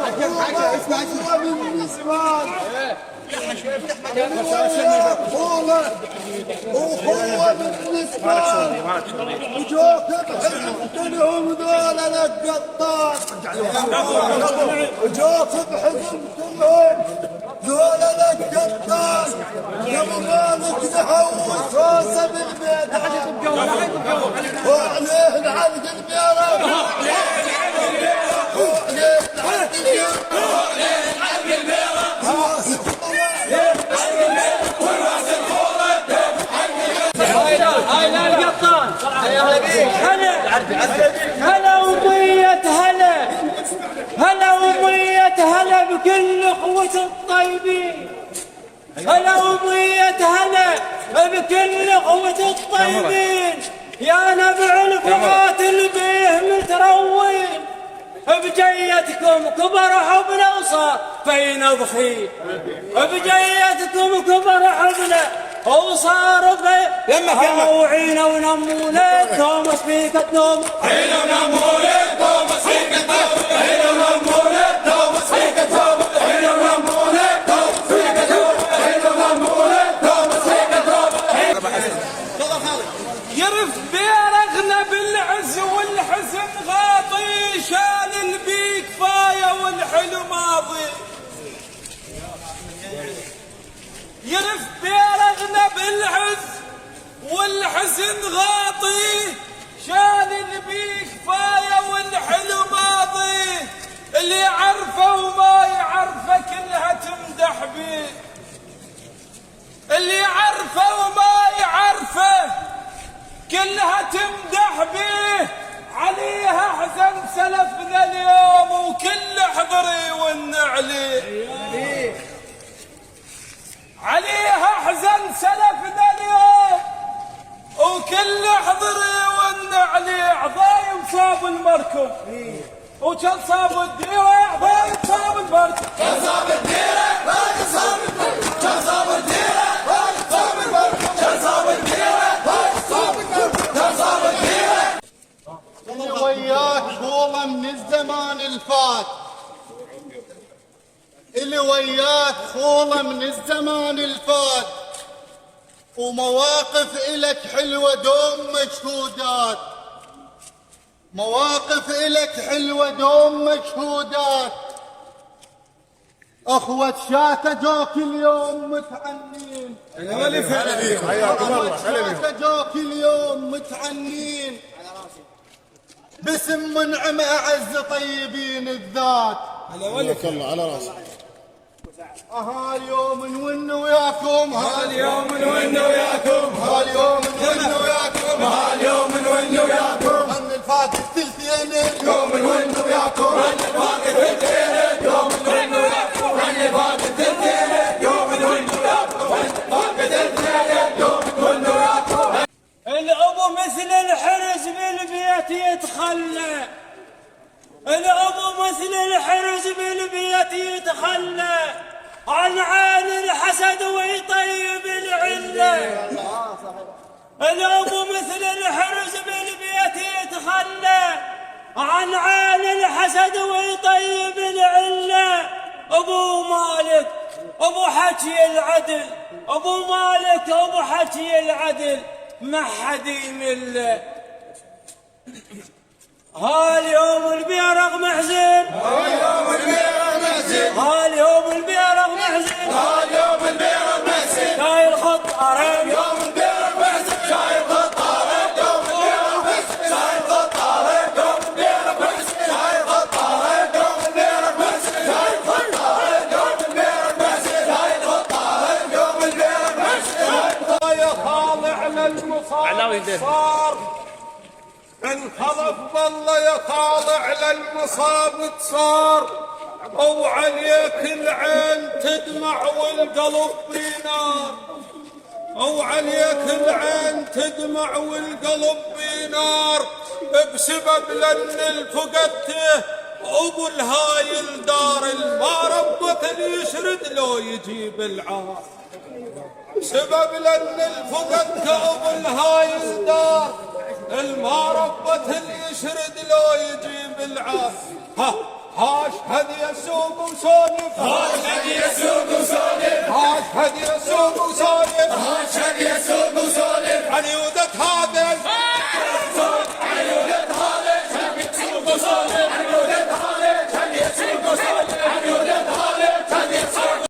هو من زمان وهو من زمان وجوك بحزن كلهم ذول القطان وجوك بحزن كلهم ذول القطان قبل مالك تهوس روسه بالميدان وعليه العبد البيرة هلا ومية هلا هلا ومية هلا بكل اخوة الطيبين هلا ومية هلا بكل اخوة الطيبين يا نبع الفرات البيه متروين بجيتكم كبر حبل وصار فينا بخير بجيتكم كبر حبل وصار فينا وعينا ونمونا تومس فيك النوم عينا ونمونا تومس فيك النوم عينا ونمونا تومس فيك النوم عينا ونمونا تومس فيك النوم عينا ونمونا تومس فيك النوم يرف بيرغنا بالعز والحزن غاطي شال البي كفايه والحلو ماضي يرف بيرغنا بالعز والحزن غاطي شال البي كفايه والحلو ماضي اللي يعرفه وما يعرفه كلها تمدح بيه اللي يعرفه وما يعرفه كلها تمدح بيه عليها حزن سلفنا اليوم وكل حضري والنعلي عليها حزن سلفنا اليوم وكل حضري والنعلي عضايم صاب المركب وكان صاب الديره عضايم صاب المركب كان صاب الديره كان صاب المركب كان صاب الديره كان صاب المركب كان صاب الديره اللي وياك خوله من الزمان الفات اللي وياك خوله من الزمان الفات ومواقف إلك حلوة دوم مشهودات مواقف إلك حلوة دوم مشهودات أخوة شاتا جوك اليوم متعنين أخوة شاتا جوك اليوم متعنين باسم منعم أعز طيبين الذات عليك الله على راسك هاليوم نون وياكم هاليوم نون وياكم هاليوم نون وياكم هاليوم نون وياكم أن الفاتح ثلثين يوم نون وياكم أن الفاتح ثلثين يوم نون وياكم أن الفاتح ثلثين يوم نون وياكم أن الفاتح ثلثين يوم نون وياكم الأبو مثل الحرز بالبيت يتخلى الأبو مثل الحرز بالبيت يتخلى عن عين الحسد ويطيب العلة الأبو مثل الحرز بالبيت يتخلى عن عين الحسد ويطيب العلة أبو مالك أبو حكي العدل أبو مالك أبو حكي العدل ما حد يمله هاليوم البيرغ محزن هاليوم البيرغ محزن هاليوم البيرغ محزن هاليوم البيرغ محزن شايل خط عرب يوم البيرغ محزن شايل خط عرب يوم البيرغ محزن شايل خط عرب يوم البيرغ محزن شايل خط عرب يوم البيرغ محزن شايل خط عرب يوم البيرغ محزن شايل خط عرب يوم البيرغ محزن يا خاضع للمصاب انخلف بالله يا خاضع للمصاب تصار او عليك العين تدمع والقلب بينار او عليك العين تدمع والقلب بينار بسبب لان فقدته ابو الهايل دار ما ربك اللي يشرد لو يجيب العار سبب لان الفقدك ابو الهايل دار الما ربته اللي يشرد لو يجيب العار أشهد يسوق وسولف أشهد يسوق وسولف أشهد يسوق وسولف